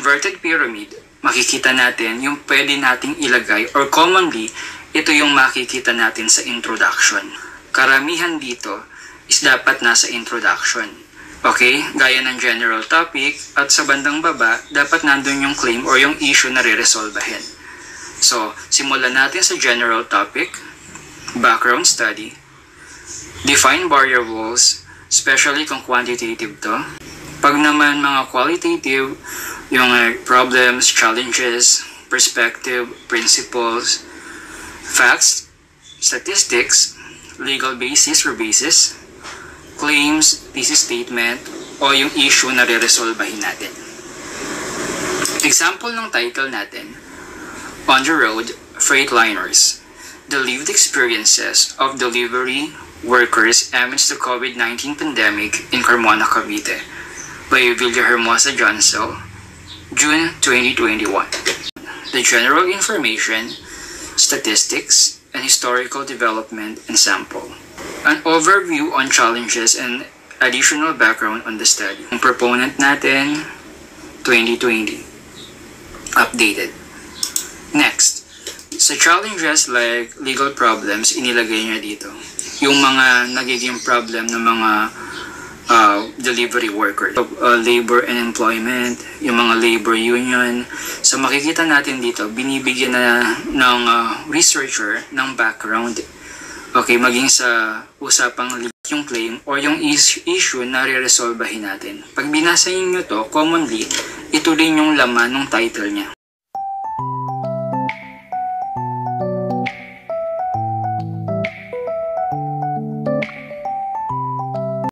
inverted pyramid, makikita natin yung pwede nating ilagay or commonly, ito yung makikita natin sa introduction. Karamihan dito is dapat nasa introduction. Okay? Gaya ng general topic at sa bandang baba, dapat nandun yung claim or yung issue na re-resolvahin. So, simulan natin sa general topic, background study, define barrier walls, especially kung quantitative to. Pag naman mga qualitative, yung problems, challenges, perspective, principles, facts, statistics, legal basis or basis, claims, thesis statement, o yung issue na re-resolvahin natin. Example ng title natin, On the Road, Freightliners, the lived experiences of delivery workers amidst the COVID-19 pandemic in Carmona, Cavite, by Villahermosa Jansel, June 2021. The general information, statistics, and historical development and sample. An overview on challenges and additional background on the study. Ang proponent natin, 2020. Updated. Next, sa challenges like legal problems, inilagay niya dito. Yung mga nagiging problem ng mga delivery workers, labor and employment, yung mga labor union. So makikita natin dito, binibigyan na ng researcher ng background. Okay, maging sa usapang yung claim or yung issue na re-resolvahin natin. Pag binasa niyo to, commonly, ito rin yung laman ng title niya.